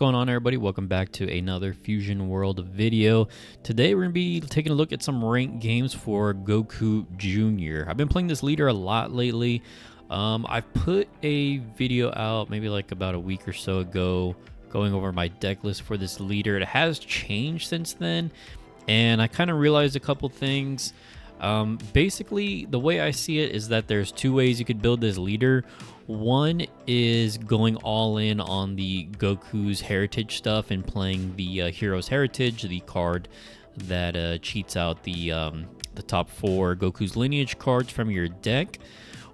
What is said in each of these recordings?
going on, everybody? Welcome back to another Fusion World video. Today we're going to be taking a look at some ranked games for Goku Jr. I've been playing this leader a lot lately. I've put a video out maybe like about a week or so ago going over my deck list for this leader. It has changed since then, and I kind of realized a couple things. Basically, the way I see it is that there's two ways you could build this leader. One is going all in on the Goku's heritage stuff and playing the Hero's Heritage, the card that cheats out the top 4 Goku's lineage cards from your deck.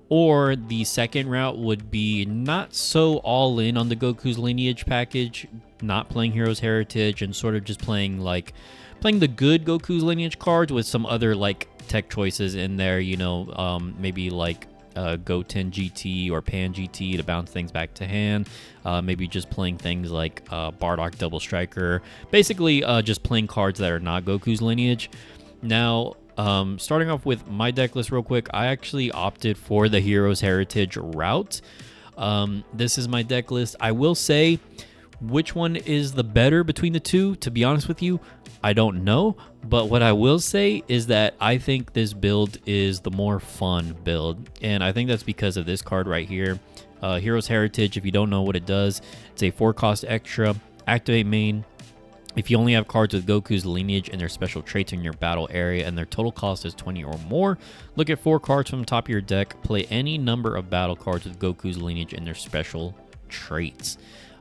Or the second route would be not so all in on the Goku's lineage package, not playing Hero's Heritage and sort of just playing the good Goku's lineage cards with some other like tech choices in there, you know, maybe like Goten GT or Pan GT to bounce things back to hand. Maybe just playing things like Bardock Double Striker. Basically, just playing cards that are not Goku's lineage. Now, starting off with my deck list real quick, I actually opted for the Hero's Heritage route. This is my deck list. I will say which one is the better between the two, to be honest with you, I don't know. But what I will say is that I think this build is the more fun build. And I think that's because of this card right here. Hero's Heritage, if you don't know what it does, it's a 4-cost extra. Activate main. If you only have cards with Goku's lineage and their special traits in your battle area and their total cost is 20 or more, look at 4 cards from the top of your deck. Play any number of battle cards with Goku's lineage and their special traits.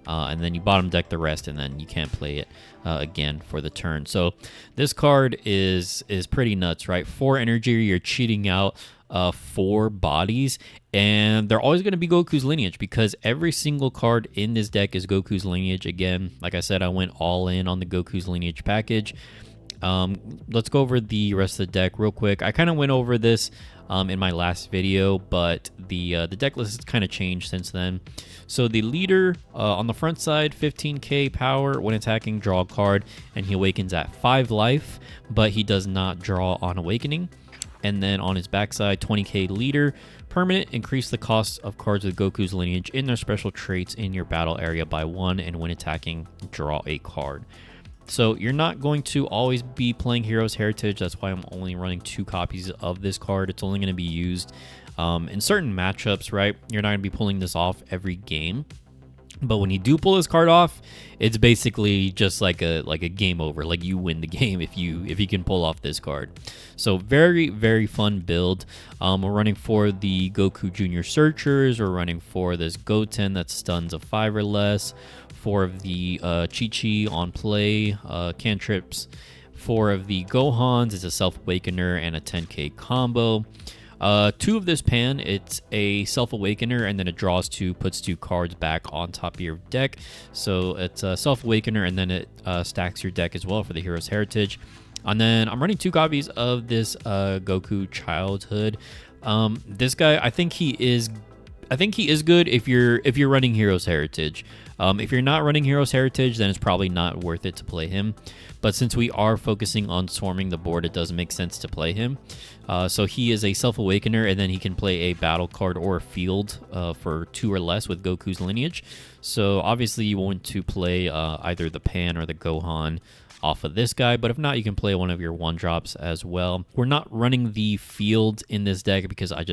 And then you bottom deck the rest, and then you can't play it again for the turn. So this card is pretty nuts, right? 4 energy, you're cheating out 4 bodies, and they're always going to be Goku's lineage because every single card in this deck is Goku's lineage. Again, like I said, I went all in on the Goku's lineage package. Let's go over the rest of the deck real quick. I kind of went over this in my last video, but the deck list has kind of changed since then. So the leader on the front side, 15k power. When attacking, draw a card, and he awakens at 5 life, but he does not draw on awakening. And then on his backside, 20k leader. Permanent, increase the cost of cards with Goku's lineage in their special traits in your battle area by 1, and when attacking, draw a card. So you're not going to always be playing Hero's Heritage. That's why I'm only running 2 copies of this card. It's only going to be used in certain matchups, right? You're not going to be pulling this off every game. But when you do pull this card off, it's basically just like a game over. Like you win the game if you can pull off this card. So very, very fun build. We're running for the Goku Jr. Searchers. We're running for this Goten that stuns a 5 or less. 4 of the Chi-Chi on play, cantrips. 4 of the Gohans is a Self-Awakener and a 10k combo. 2 of this Pan, it's a Self-Awakener, and then it draws 2, puts 2 cards back on top of your deck. So it's a Self-Awakener, and then it stacks your deck as well for the Hero's Heritage. And then I'm running 2 copies of this Goku Childhood. This guy, I think he is good if you're running Hero's Heritage. If you're not running Hero's Heritage, then it's probably not worth it to play him. But since we are focusing on swarming the board, it does make sense to play him. So he is a Self-Awakener, and then he can play a battle card or a field for 2 or less with Goku's lineage. So obviously you want to play either the Pan or the Gohan off of this guy, but if not, you can play one of your 1-drops as well. We're not running the field in this deck because I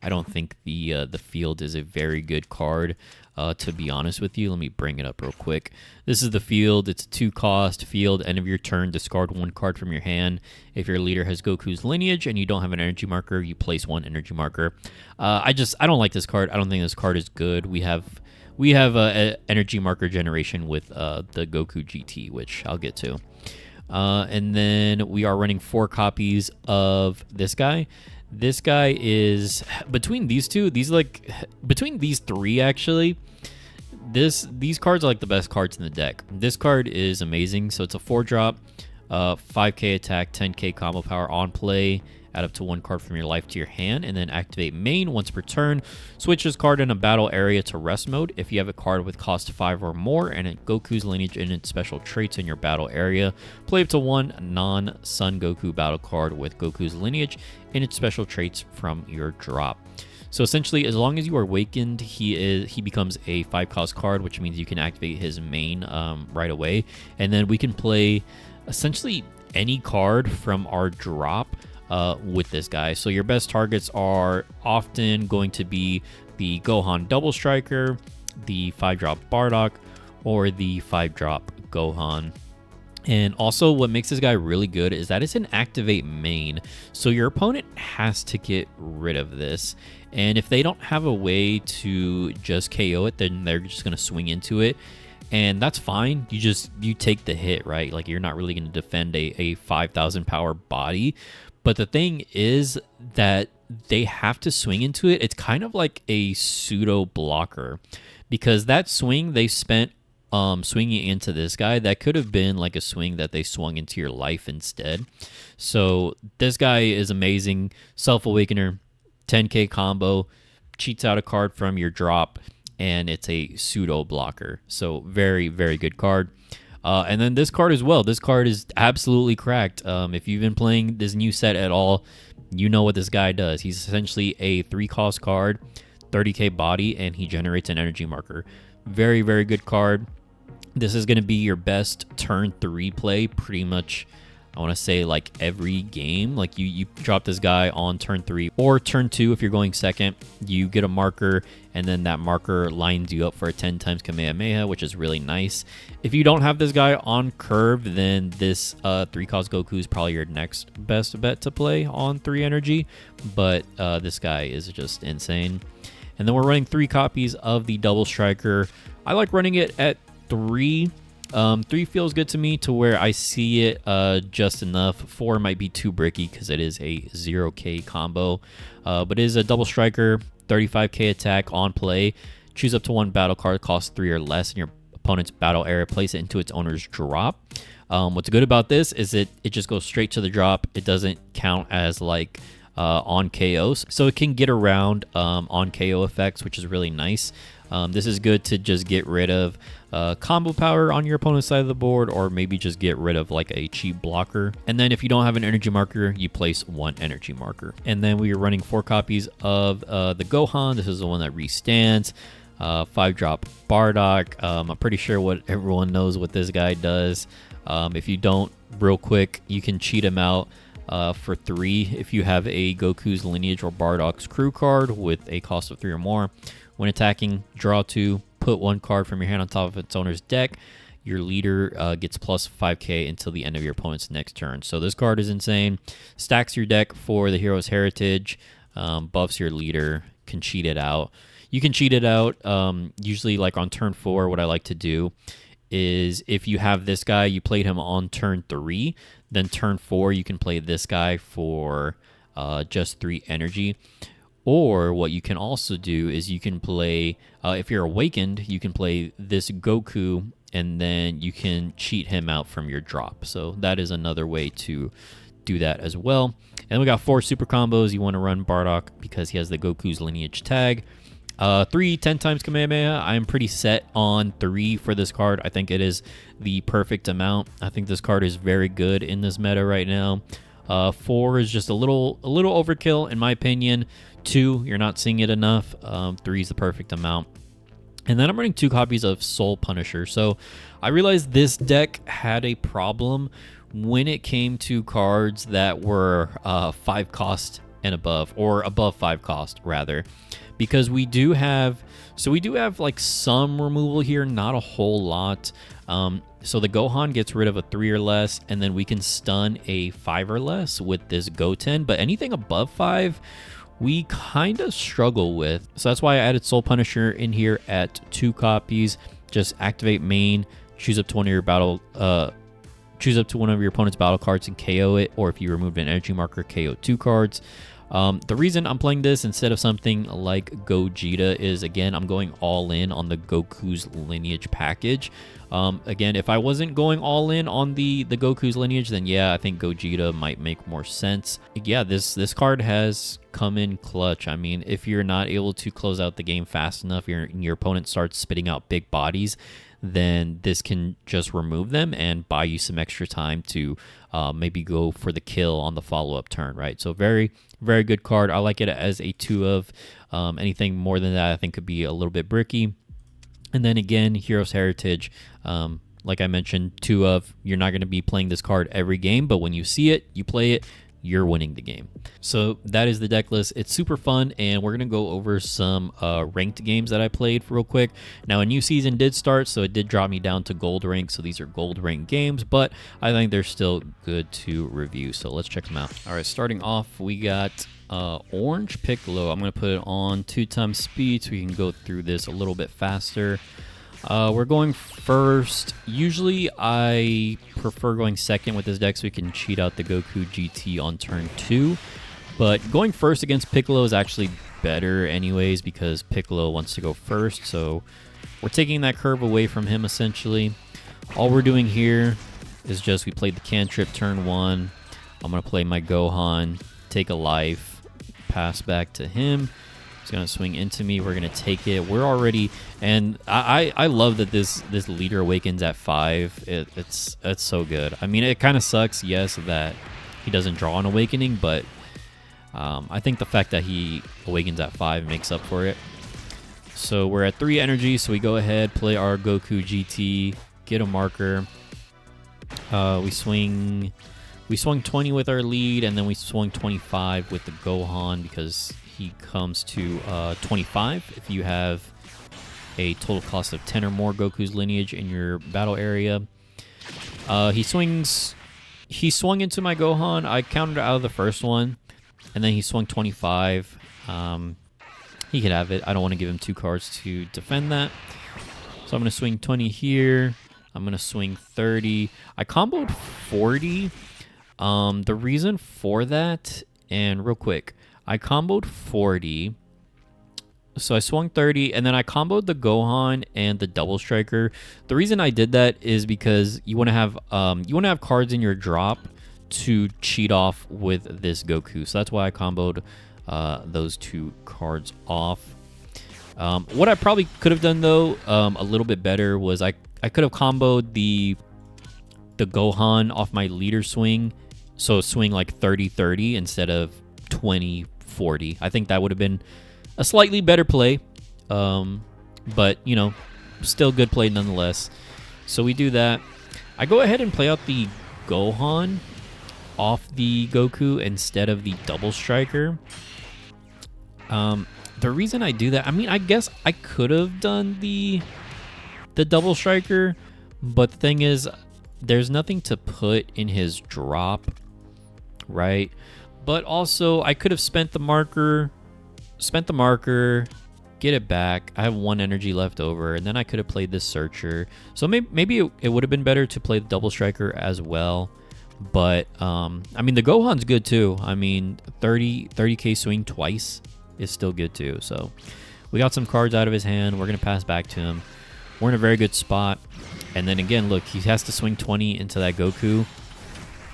don't think the field is a very good card, to be honest with you. Let me bring it up real quick. This is the field. It's a 2-cost field. End of your turn, discard 1 card from your hand. If your leader has Goku's lineage and you don't have an energy marker, you place 1 energy marker. I don't like this card. I don't think this card is good. We have a energy marker generation with the Goku GT, which I'll get to. And then we are running 4 copies of this guy. This guy is between these 2. Between these 3 actually. These cards are like the best cards in the deck. This card is amazing. So it's a 4-drop, 5k attack, 10k combo power on play. Add up to 1 card from your life to your hand, and then activate main once per turn. Switch this card in a battle area to rest mode. If you have a card with cost 5 or more and Goku's lineage and its special traits in your battle area, play up to 1 non-Son Goku battle card with Goku's lineage and its special traits from your drop. So essentially, as long as you are awakened, he becomes a 5-cost card, which means you can activate his main right away. And then we can play essentially any card from our drop with this guy. So your best targets are often going to be the Gohan Double Striker, the 5-drop Bardock, or the 5-drop Gohan. And also what makes this guy really good is that it's an activate main. So your opponent has to get rid of this. And if they don't have a way to just KO it, then they're just going to swing into it. And that's fine. You take the hit, right? Like, you're not really going to defend a 5,000 power body. But the thing is that they have to swing into it. It's kind of like a pseudo blocker, because that swing they spent swinging into this guy, that could have been like a swing that they swung into your life instead. So this guy is amazing. Self-awakener, 10k combo, cheats out a card from your drop, and it's a pseudo blocker. So very, very good card. And then this card as well. This card is absolutely cracked. If you've been playing this new set at all, you know what this guy does. He's essentially a 3-cost card, 30k body, and he generates an energy marker. Very, very good card. This is going to be your best turn 3 play pretty much, I want to say, like every game. Like you drop this guy on turn 3 or turn 2 if you're going second. You get a marker, and then that marker lines you up for a 10 times Kamehameha, which is really nice. If you don't have this guy on curve, then this 3-cost Goku is probably your next best bet to play on 3 energy. But this guy is just insane. And then we're running 3 copies of the Double Striker. I like running it at 3. 3 feels good to me, to where I see it just enough. 4 might be too bricky because it is a 0k combo, but it is a Double Striker, 35k attack on play. Choose up to 1 battle card, cost 3 or less in your opponent's battle area, place it into its owner's drop. What's good about this is it just goes straight to the drop. It doesn't count as like on KOs, so it can get around on KO effects, which is really nice. This is good to just get rid of combo power on your opponent's side of the board, or maybe just get rid of like a cheap blocker. And then if you don't have an energy marker, you place 1 energy marker. And then we are running 4 copies of the Gohan. This is the one that restands. 5-drop Bardock. I'm pretty sure what everyone knows what this guy does. If you don't, real quick, you can cheat him out for 3 if you have a Goku's Lineage or Bardock's crew card with a cost of 3 or more. When attacking, draw 2, put 1 card from your hand on top of its owner's deck. Your leader gets plus 5k until the end of your opponent's next turn. So this card is insane. Stacks your deck for the hero's heritage, buffs your leader, can cheat it out. You can cheat it out usually like on turn 4. What I like to do is, if you have this guy, you played him on turn 3, then turn 4 you can play this guy for just 3 energy. Or what you can also do is you can play, if you're awakened, you can play this Goku, and then you can cheat him out from your drop. So that is another way to do that as well. And we got 4 super combos. You want to run Bardock because he has the Goku's Lineage tag. 3 10 times Kamehameha. I'm pretty set on 3 for this card. I think it is the perfect amount. I think this card is very good in this meta right now. 4 is just a little overkill in my opinion. 2, you're not seeing it enough. 3 is the perfect amount. And then I'm running 2 copies of Soul Punisher. So I realized this deck had a problem when it came to cards that were 5 cost and above, or above 5 cost rather, because we do have like some removal here, not a whole lot. So the Gohan gets rid of a 3 or less, and then we can stun a 5 or less with this Goten, but anything above 5 we kind of struggle with. So that's why I added Soul Punisher in here at 2 copies. Just activate main, choose up to one of your opponent's battle cards and KO it, or if you removed an energy marker, KO 2 cards. The reason I'm playing this instead of something like Gogeta is, again, I'm going all in on the Goku's Lineage package. Again, if I wasn't going all in on the Goku's Lineage, then yeah, I think Gogeta might make more sense. Yeah, this card has come in clutch. I mean, if you're not able to close out the game fast enough, your opponent starts spitting out big bodies, then this can just remove them and buy you some extra time to maybe go for the kill on the follow-up turn, right? So very, very good card. I like it as a 2 of. Anything more than that I think could be a little bit bricky. And then again, Hero's Heritage, like I mentioned, 2 of. You're not going to be playing this card every game, but when you see it, you play it, you're winning the game. So that is the deck list. It's super fun, and we're gonna go over some ranked games that I played real quick. Now a new season did start, so it did drop me down to gold rank, so these are gold rank games, but I think they're still good to review, so let's check them out. All right, starting off, we got Orange Piccolo. I'm gonna put it on 2x speed so we can go through this a little bit faster. We're going first. Usually I prefer going second with this deck so we can cheat out the Goku GT on turn 2. But going first against Piccolo is actually better anyways because Piccolo wants to go first. So we're taking that curve away from him essentially. All we're doing here is just we played the cantrip turn 1. I'm going to play my Gohan, take a life, pass back to him. He's gonna swing into me. We're gonna take it. We're already, and I love that this leader awakens at 5. It's so good. I mean, it kind of sucks, yes, that he doesn't draw an awakening, but I think the fact that he awakens at 5 makes up for it. So we're at 3 energy. So we go ahead, play our Goku GT, get a marker. We swung 20 with our lead, and then we swung 25 with the Gohan because he comes to 25 if you have a total cost of 10 or more Goku's lineage in your battle area. He swung into my Gohan. I countered out of the first one, and then he swung 25. He could have it. I don't want to give him 2 cards to defend that. So I'm going to swing 20 here. I'm going to swing 30. I comboed 40. The reason for that, and real quick, I comboed 40, so I swung 30, and then I comboed the Gohan and the double striker. The reason I did that is because you want to have cards in your drop to cheat off with this Goku. So that's why I comboed those 2 cards off. What I probably could have done though, a little bit better was I could have comboed the Gohan off my leader swing, so swing like 30-30 instead of 20-40. I think that would have been a slightly better play, but you know, still good play nonetheless. So we do that. I go ahead and play out the Gohan off the Goku instead of the double striker. The reason I do that, I mean, I guess I could have done the double striker, but the thing is, there's nothing to put in his drop, right? But also, I could have spent the marker, get it back. I have 1 energy left over, and then I could have played this Searcher. So maybe it would have been better to play the double striker as well. But, I mean, the Gohan's good too. I mean, 30k swing twice is still good too. So we got some cards out of his hand. We're going to pass back to him. We're in a very good spot. And then again, look, he has to swing 20 into that Goku.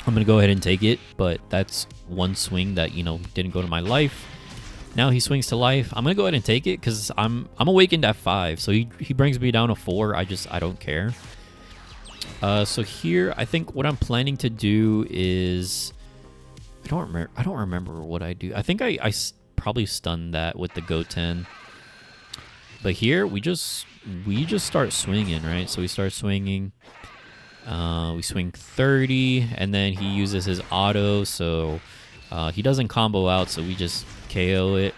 I'm going to go ahead and take it, but that's 1 swing that, you know, didn't go to my life. Now he swings to life. I'm going to go ahead and take it because I'm awakened at 5. So he brings me down to 4. I don't care. So here, I think what I'm planning to do is, I don't remember what I do. I think I probably stunned that with the Goten. But here, we just start swinging, right? So we start swinging. We swing 30, and then he uses his auto, so he doesn't combo out, so we just KO it.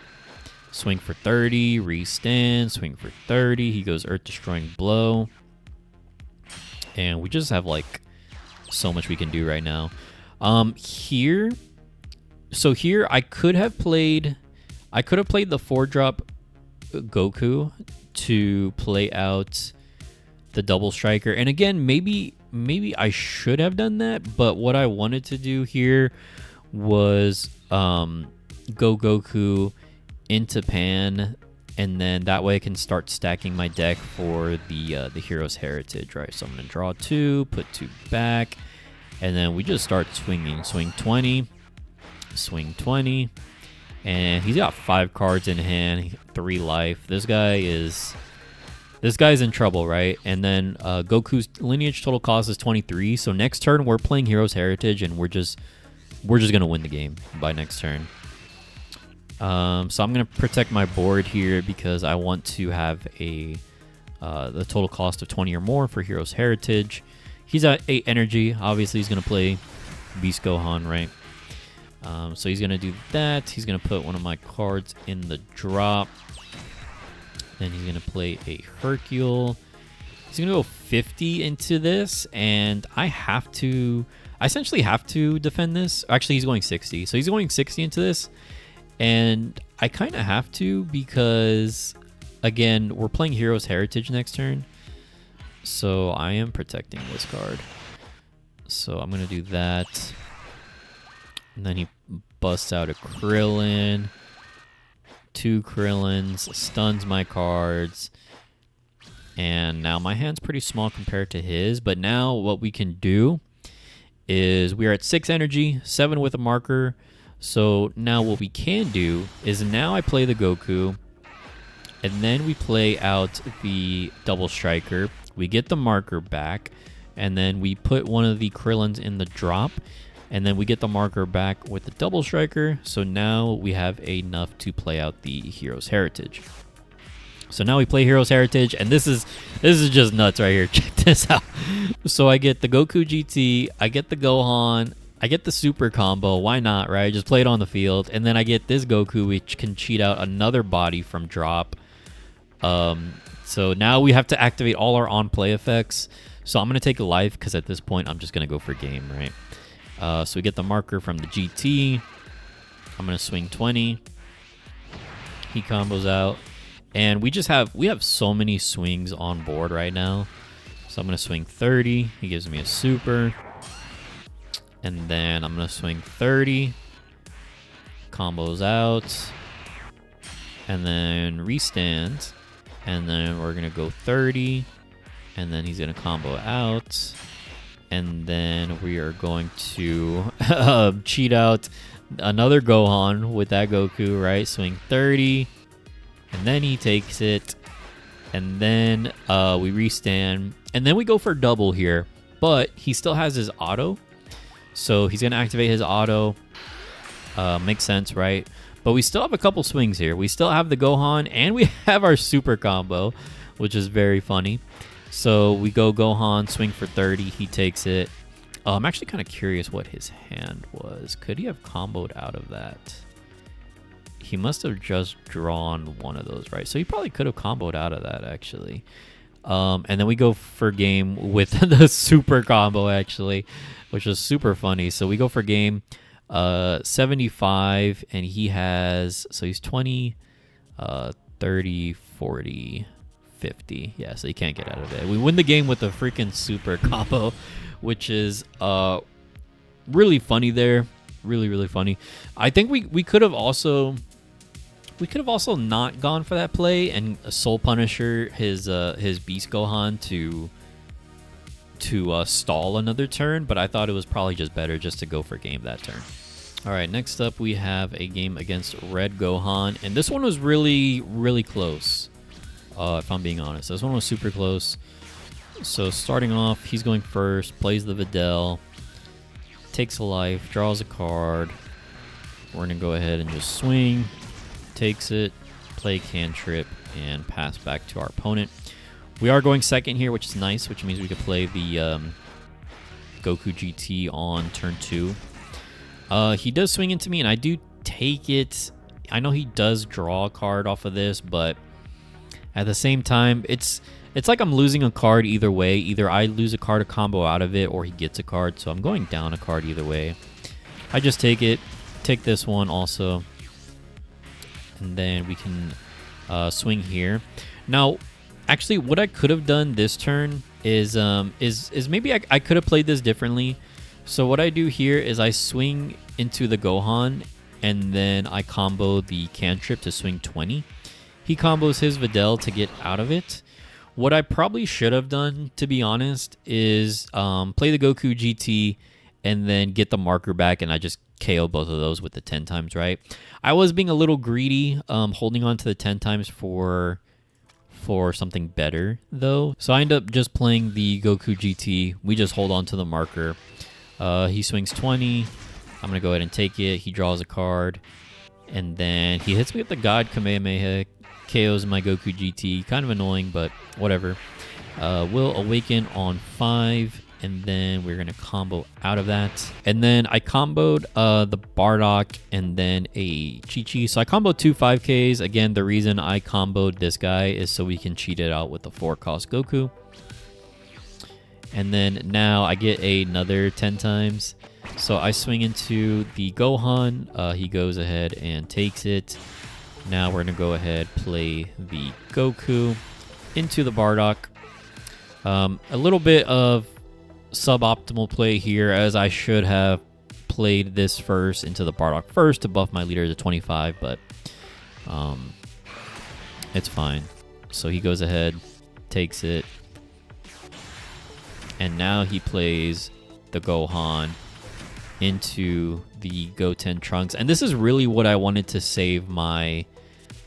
Swing for 30, restand, swing for 30. He goes Earth Destroying Blow. And we just have like so much we can do right now. Here I could have played the 4-drop Goku to play out the double striker. And again, maybe I should have done that, but what I wanted to do here was go Goku into Pan, and then that way I can start stacking my deck for the Hero's Heritage, right? So I'm gonna draw 2, put 2 back, and then we just start swinging. Swing 20, swing 20, and he's got 5 cards in hand, 3 life. This guy is this guy's in trouble, right? And then Goku's lineage total cost is 23. So next turn we're playing Hero's Heritage, and we're just gonna win the game by next turn. So I'm gonna protect my board here because I want to have the total cost of 20 or more for Hero's Heritage. He's at 8 energy. Obviously, he's gonna play Beast Gohan, right? So he's gonna do that. He's gonna put one of my cards in the drop. Then he's gonna play a Hercule. He's gonna go 50 into this, and I essentially have to defend this. Actually, he's going 60. So he's going 60 into this, and I kind of have to because, again, we're playing Hero's Heritage next turn. So I am protecting this card. So I'm gonna do that. And then he busts out a Krillin. 2 Krillins, stuns my cards, and now my hand's pretty small compared to his. But now what we can do is we are at 6 energy, 7 with a marker. So now what we can do is now I play the Goku, and then we play out the double striker. We get the marker back, and then we put one of the Krillins in the drop. And then we get the marker back with the double striker. So now we have enough to play out the Hero's Heritage. So now we play Hero's Heritage, and this is just nuts right here. Check this out. So I get the Goku GT, I get the Gohan, I get the super combo. Why not, right? Just play it on the field. And then I get this Goku, which can cheat out another body from drop. So now we have to activate all our on-play effects. So I'm going to take a life because at this point I'm just going to go for game, right? So we get the marker from the GT. I'm going to swing 20. He combos out. And we have so many swings on board right now. So I'm going to swing 30. He gives me a super. And then I'm going to swing 30. Combos out. And then restands. And then we're going to go 30. And then he's going to combo out. And then we are going to cheat out another Gohan with that Goku, right? Swing 30. And then he takes it. And then we restand. And then we go for double here. But he still has his auto. So he's going to activate his auto. Makes sense, right? But we still have a couple swings here. We still have the Gohan. And we have our super combo, which is very funny. So we go Gohan, swing for 30. He takes it. I'm actually kind of curious what his hand was. Could he have comboed out of that? He must have just drawn one of those, right? So he probably could have comboed out of that, actually. And then we go for game with the super combo, actually, which was super funny. So we go for game 75, and he has, so he's 20, 30, 40, 50. Yeah, so you can't get out of it. We win the game with a freaking super combo, which is really funny there. Really funny. I think we could have also not gone for that play and Soul Punisher his Beast Gohan to stall another turn, but I thought it was probably just better just to go for game that turn. All right, next up we have a game against Red Gohan, and this one was really close. If I'm being honest, this one was super close. So starting off, he's going first, plays the Videl, takes a life, draws a card. We're gonna go ahead and just swing, takes it, play cantrip, and pass back to our opponent. We are going second here, which is nice, which means we could play the Goku GT on turn 2. He does swing into me, and I do take it. I know he does draw a card off of this, but at the same time, it's like I'm losing a card either way. Either I lose a card, a combo out of it, or he gets a card. So I'm going down a card either way. I just take it, take this one also, and then we can swing here. Now, actually, what I could have done this turn is maybe I could have played this differently. So what I do here is I swing into the Gohan, and then I combo the cantrip to swing 20. He combos his Videl to get out of it. What I probably should have done, to be honest, is play the Goku GT and then get the marker back, and I just KO both of those with the 10 times, right? I was being a little greedy, holding on to the 10 times for for something better though. So I end up just playing the Goku GT. We just hold on to the marker. He swings 20. I'm going to go ahead and take it. He draws a card. And then he hits me with the God Kamehameha. KOs my Goku GT. Kind of annoying, but whatever. Will awaken on 5. And then we're going to combo out of that. And then I comboed the Bardock and then a Chi-Chi. So I comboed 2 5Ks. Again, the reason I comboed this guy is so we can cheat it out with the 4-cost Goku. And then now I get another 10 times. So I swing into the Gohan. He goes ahead and takes it. Now we're going to go ahead play the Goku into the Bardock. A little bit of suboptimal play here, as I should have played this first into the Bardock first to buff my leader to 25, but it's fine. So he goes ahead, takes it, and now he plays the Gohan into the Goten Trunks. And this is really what I wanted to save my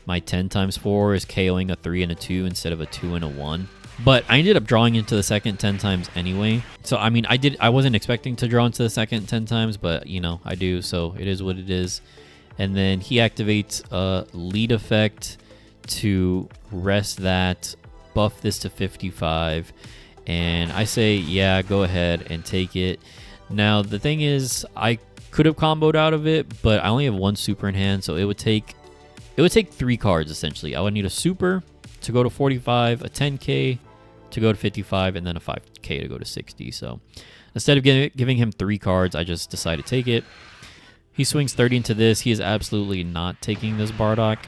10 times for, is KOing a 3 and a 2 instead of a 2 and a 1. But I ended up drawing into the second 10 times anyway. So, I mean, I wasn't expecting to draw into the second 10 times, but, you know, I do. So it is what it is. And then he activates a lead effect to rest that, buff this to 55. And I say, yeah, go ahead and take it. Now, the thing is, I could have comboed out of it, but I only have 1 super in hand. So it would take 3 cards, essentially. I would need a super to go to 45, a 10K to go to 55, and then a 5K to go to 60. So instead of giving him 3 cards, I just decided to take it. He swings 30 into this. He is absolutely not taking this Bardock.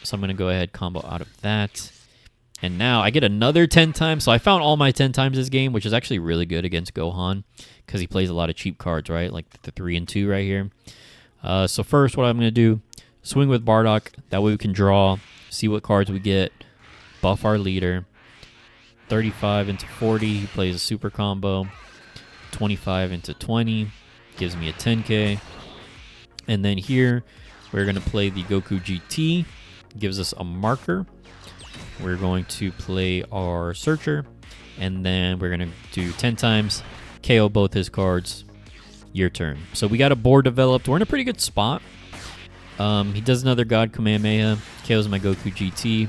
So I'm going to go ahead combo out of that. And now I get another 10 times. So I found all my 10 times this game, which is actually really good against Gohan because he plays a lot of cheap cards, right? Like the 3 and 2 right here. So first, what I'm going to do, swing with Bardock. That way we can draw, see what cards we get, buff our leader. 35 into 40, he plays a super combo. 25 into 20, gives me a 10K. And then here, we're going to play the Goku GT, gives us a marker. We're going to play our Searcher, and then we're going to do 10 times, KO both his cards, your turn. So we got a board developed. We're in a pretty good spot. He does another God Kamehameha, KOs my Goku GT.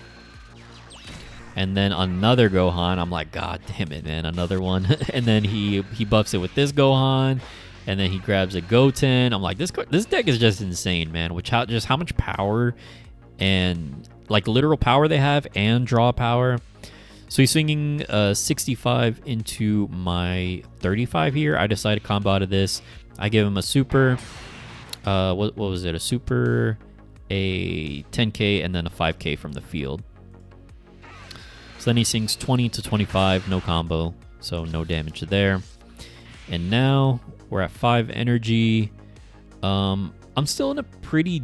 And then another Gohan. I'm like, God damn it, man, another one. And then he buffs it with this Gohan. And then he grabs a Goten. I'm like, this deck is just insane, man. Just how much power and like literal power they have and draw power. So he's swinging 65 into my 35 here. I decided to combo out of this. I give him a super. What was it? A super, a 10K, and then a 5K from the field. So then he sings 20 to 25, no combo, so no damage there. And now we're at 5 energy. I'm still in a pretty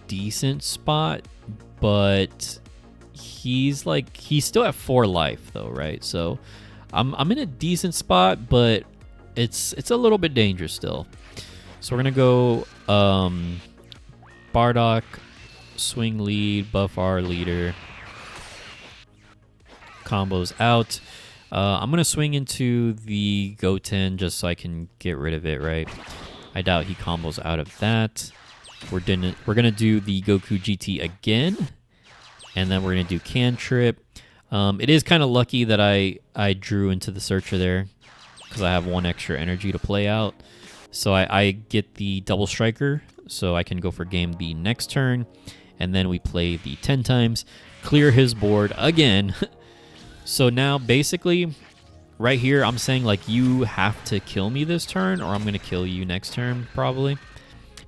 decent spot, but he's still at 4 life though, right? So I'm in a decent spot, but it's a little bit dangerous still. So we're gonna go Bardock, swing lead, buff our leader. Combos out. I'm gonna swing into the Goten just so I can get rid of it, right? I doubt he combos out of that. We're gonna do the Goku GT again, and then we're gonna do Cantrip. It is kind of lucky that I drew into the Searcher there because I have 1 extra energy to play out. So I get the double striker, so I can go for game the next turn, and then we play the 10 times, clear his board again. So now, basically, right here, I'm saying, like, you have to kill me this turn, or I'm going to kill you next turn, probably.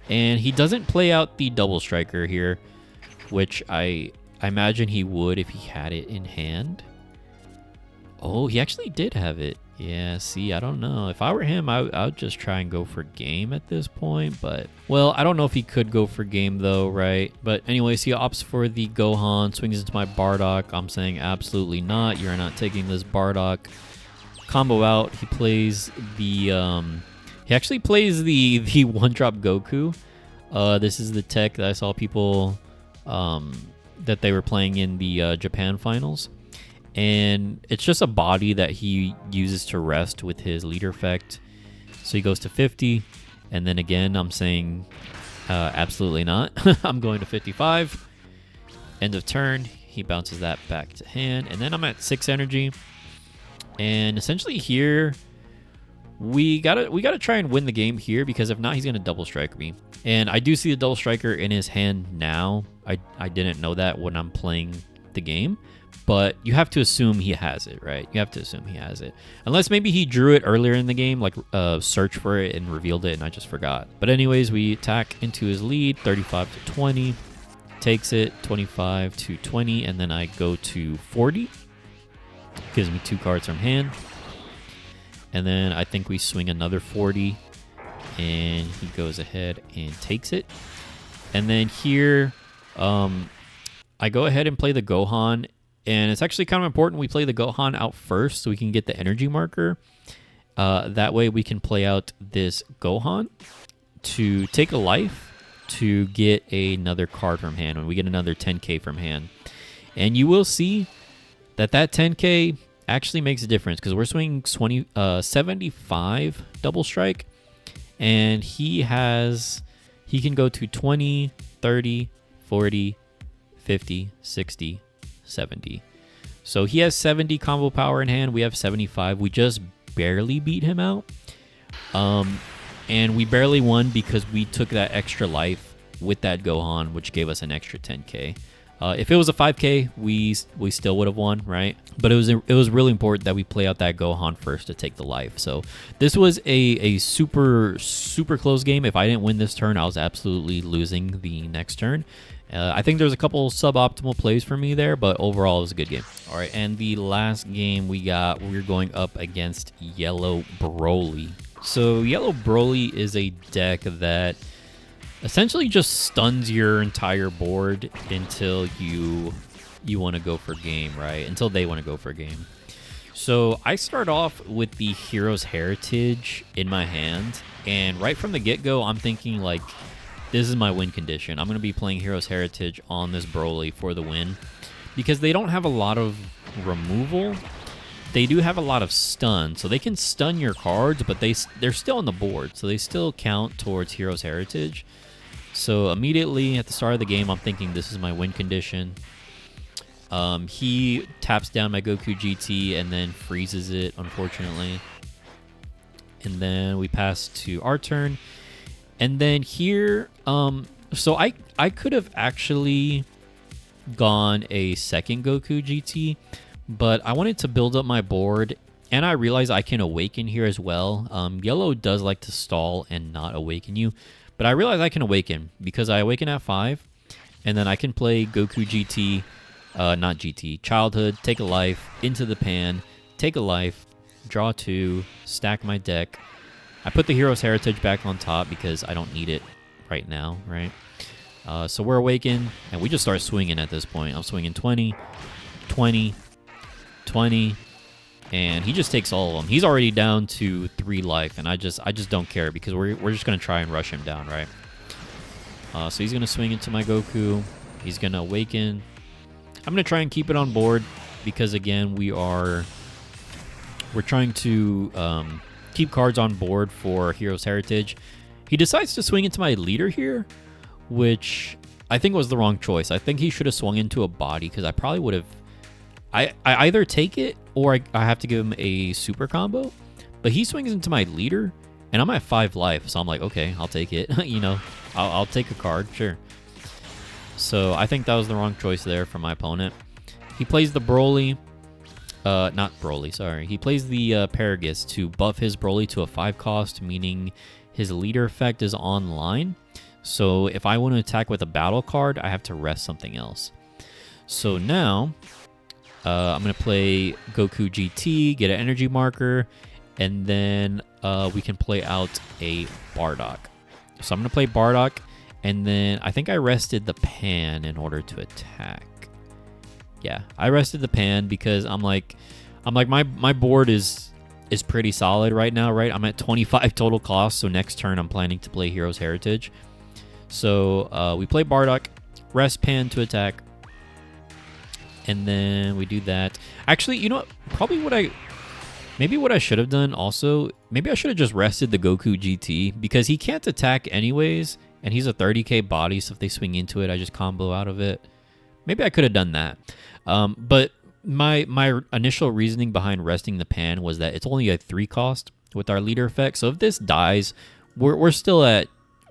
And he doesn't play out the double striker here, which I imagine he would if he had it in hand. Oh, he actually did have it. Yeah, see, I don't know. If I were him, I would just try and go for game at this point. But, well, I don't know if he could go for game, though, right? But anyways, he opts for the Gohan, swings into my Bardock. I'm saying absolutely not. You're not taking this Bardock. Combo out. He plays the... he actually plays the one-drop Goku. This is the tech that I saw people that they were playing in the Japan finals. And it's just a body that he uses to rest with his leader effect. So he goes to 50. And then again, I'm saying absolutely not. I'm going to 55. End of turn. He bounces that back to hand. And then I'm at 6 energy. And essentially here, we gotta try and win the game here, because if not, he's gonna double strike me. And I do see the double striker in his hand now. I didn't know that when I'm playing the game, but you have to assume he has it, right? You have to assume he has it, unless maybe he drew it earlier in the game, like search for it and revealed it, and I just forgot. But anyways, we attack into his lead, 35 to 20, takes it, 25 to 20, and then I go to 40. Gives me 2 cards from hand. And then I think we swing another 40, and he goes ahead and takes it. And then here, I go ahead and play the Gohan, and it's actually kind of important we play the Gohan out first so we can get the energy marker. That way we can play out this Gohan to take a life to get another card from hand when we get another 10k from hand. And you will see that 10k actually makes a difference, because we're swinging 75 double strike, and he can go to 20, 30, 40, 50, 60, 70. So he has 70 combo power in hand. We have 75. We just barely beat him out. And we barely won because we took that extra life with that Gohan, which gave us an extra 10k. If it was a 5k, we still would have won, right? But it was really important that we play out that Gohan first to take the life. So this was a super close game. If I didn't win this turn, I was absolutely losing the next turn. I think there's a couple suboptimal plays for me there, but overall it was a good game. All right, and the last game we're going up against Yellow Broly. So Yellow Broly is a deck that essentially just stuns your entire board until you want to go for game, right? Until they want to go for game. So I start off with the Hero's Heritage in my hand, and right from the get-go, I'm thinking like, this is my win condition. I'm going to be playing Hero's Heritage on this Broly for the win, because they don't have a lot of removal. They do have a lot of stun, so they can stun your cards, but they're still on the board, so they still count towards Hero's Heritage. So immediately at the start of the game, I'm thinking this is my win condition. He taps down my Goku GT and then freezes it, unfortunately. And then we pass to our turn. And then here, so I could have actually gone a second Goku GT, but I wanted to build up my board, and I realized I can awaken here as well. Yellow does like to stall and not awaken you, but I realized I can awaken because I awaken at 5, and then I can play Goku GT, not GT, Childhood, take a life, into the pan, take a life, draw 2, stack my deck. I put the Hero's Heritage back on top because I don't need it right now, right? So we're awakened, and we just start swinging at this point. I'm swinging 20, 20, 20, and he just takes all of them. He's already down to 3 life, and I just don't care because we're just going to try and rush him down, right? So he's going to swing into my Goku. He's going to awaken. I'm going to try and keep it on board because, again, we're trying to keep cards on board for Hero's Heritage. He decides to swing into my leader here, which I think was the wrong choice. I think he should have swung into a body because I probably would have... I either take it or I have to give him a super combo, but he swings into my leader, and I'm at 5 life, so I'm like, okay, I'll take it. You know, I'll take a card, sure. So I think that was the wrong choice there from my opponent. He plays the Broly, not Broly, sorry. He plays the Paragus to buff his Broly to a 5 cost, meaning his leader effect is online. So if I want to attack with a battle card, I have to rest something else. So now... I'm going to play Goku GT, get an energy marker, and then we can play out a Bardock. So I'm going to play Bardock, and then I think I rested the Pan in order to attack. Yeah, I rested the Pan because I'm like my board is pretty solid right now, right? I'm at 25 total cost, so next turn I'm planning to play Hero's Heritage. So we play Bardock, rest Pan to attack, And then we do that. Actually, you know what? Probably maybe what I should have done also, maybe I should have just rested the Goku GT because he can't attack anyways. And he's a 30k body, so if they swing into it, I just combo out of it. Maybe I could have done that. But my initial reasoning behind resting the Pan was that it's only a 3 cost with our leader effect. So if this dies, we're still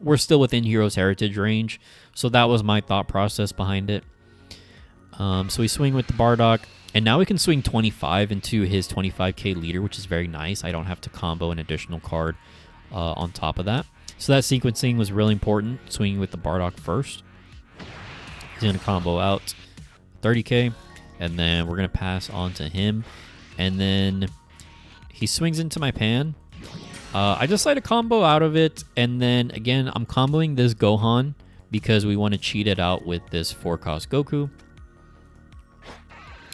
within Hero's Heritage range. So that was my thought process behind it. So we swing with the Bardock, and now we can swing 25 into his 25k leader, which is very nice. I don't have to combo an additional card on top of that. So that sequencing was really important, swinging with the Bardock first. He's going to combo out 30k, and then we're going to pass on to him. And then he swings into my Pan. I decided to combo out of it, and then again, I'm comboing this Gohan because we want to cheat it out with this 4-cost Goku.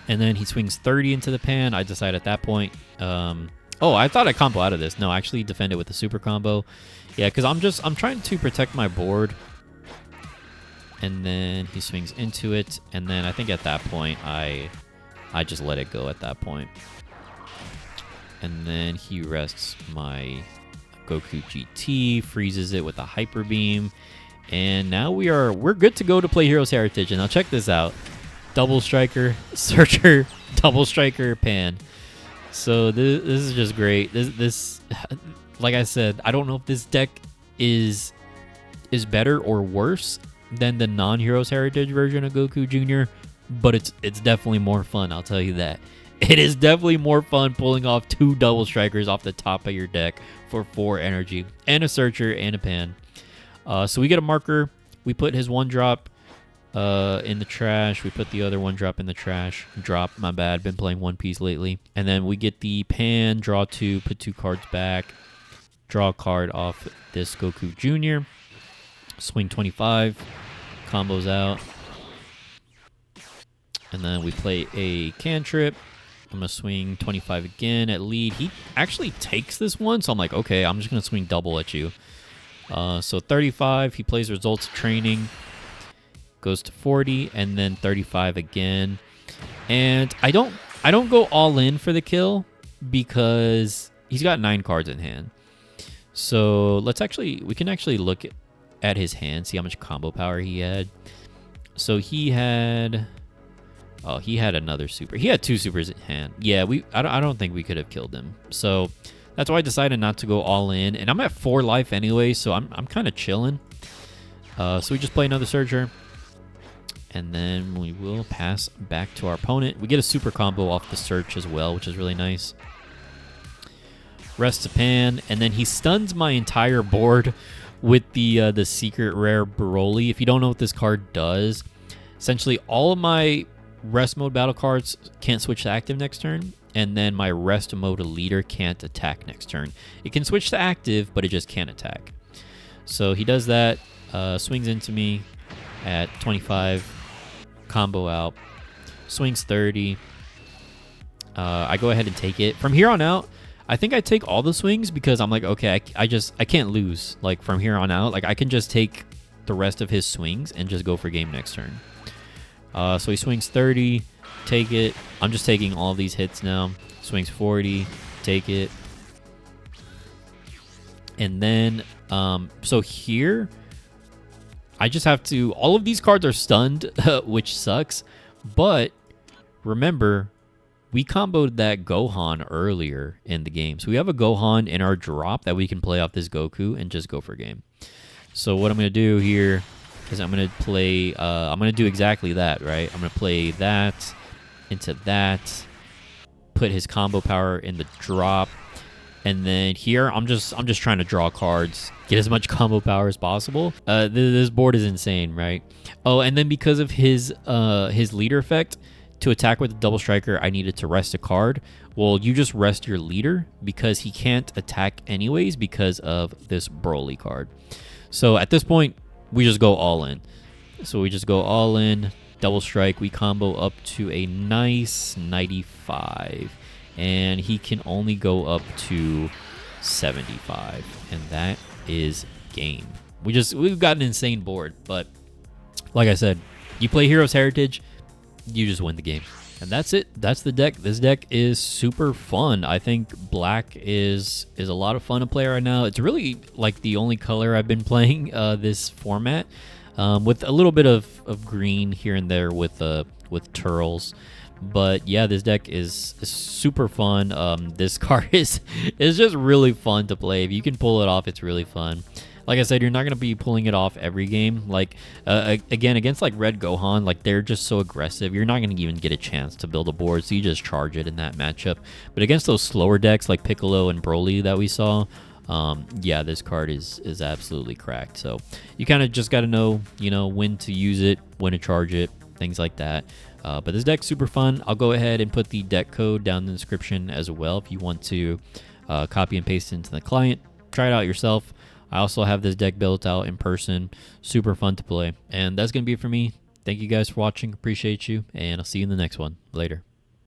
And then he swings 30 into the Pan. I decide at that point, oh, I thought I combo out of this. No, actually defend it with the super combo. Yeah, because I'm trying to protect my board. And then he swings into it, and then I think at that point I just let it go at that point. And then he rests my Goku GT, freezes it with a Hyper Beam, and now we're good to go to play Hero's Heritage. And now check this out. Double Striker, Searcher, Double Striker, Pan. So this is just great. This like I said, I don't know if this deck is better or worse than the non-Heroes Heritage version of Goku Jr., but it's definitely more fun, I'll tell you that. It is definitely more fun pulling off 2 Double Strikers off the top of your deck for 4 energy, and a Searcher and a Pan. So we get a marker. We put his 1-drop in the trash. We put the other 1-drop in the trash. Drop, my bad. Been playing One Piece lately. And then we get the Pan, draw 2, put 2 cards back, draw a card off this Goku Jr., swing 25, combos out, and then we play a cantrip. I'm going to swing 25 again at lead. He actually takes this one, so I'm like, okay, I'm just going to swing double at you. So 35, he plays Results of Training, goes to 40, and then 35 again. And I don't go all in for the kill because he's got 9 cards in hand. So we can actually look at his hand, see how much combo power he had. So he had another super. He had 2 supers in hand. Yeah, I don't think we could have killed him. So that's why I decided not to go all in. And I'm at 4 life anyway, so I'm kind of chilling. So we just play another Searcher. And then we will pass back to our opponent. We get a super combo off the Search as well, which is really nice. Rest to Pan, and then he stuns my entire board with the secret rare Broly. If you don't know what this card does, essentially all of my rest mode battle cards can't switch to active next turn, and then my rest mode leader can't attack next turn. It can switch to active, but it just can't attack. So he does that, swings into me at 25, combo out, swings 30. I go ahead and take it. From here on out, I think I take all the swings because I'm like, okay, I can't lose. Like from here on out, like I can just take the rest of his swings and just go for game next turn. So he swings 30, take it. I'm just taking all of these hits now. Swings 40, take it. And then, so here, I just have to, all of these cards are stunned, which sucks. But remember, we comboed that Gohan earlier in the game. So we have a Gohan in our drop that we can play off this Goku and just go for game. So what I'm going to do here is I'm going to play, I'm going to do exactly that, right? I'm going to play that into that, put his combo power in the drop. And then here, I'm just trying to draw cards, get as much combo power as possible. This board is insane, right? Oh, and then because of his leader effect, to attack with the Double Striker, I needed to rest a card. Well, you just rest your leader because he can't attack anyways because of this Broly card. So at this point, we just go all in. So we just go all in, Double Strike. We combo up to a nice 95. And he can only go up to 75. And that is game. We've got an insane board. But like I said, you play Heroes Heritage, you just win the game. And that's it. That's the deck. This deck is super fun. I think black is a lot of fun to play right now. It's really like the only color I've been playing this format, with a little bit of green here and there with turtles. But yeah, this deck is super fun. This card is just really fun to play. If you can pull it off, it's really fun. Like I said, you're not going to be pulling it off every game. Like, again, against like Red Gohan, like they're just so aggressive. You're not going to even get a chance to build a board, so you just charge it in that matchup. But against those slower decks like Piccolo and Broly that we saw, yeah, this card is absolutely cracked. So you kind of just got to know, when to use it, when to charge it, things like that. But this deck's super fun. I'll go ahead and put the deck code down in the description as well if you want to copy and paste it into the client. Try it out yourself. I also have this deck built out in person. Super fun to play. And that's going to be it for me. Thank you guys for watching. Appreciate you. And I'll see you in the next one. Later.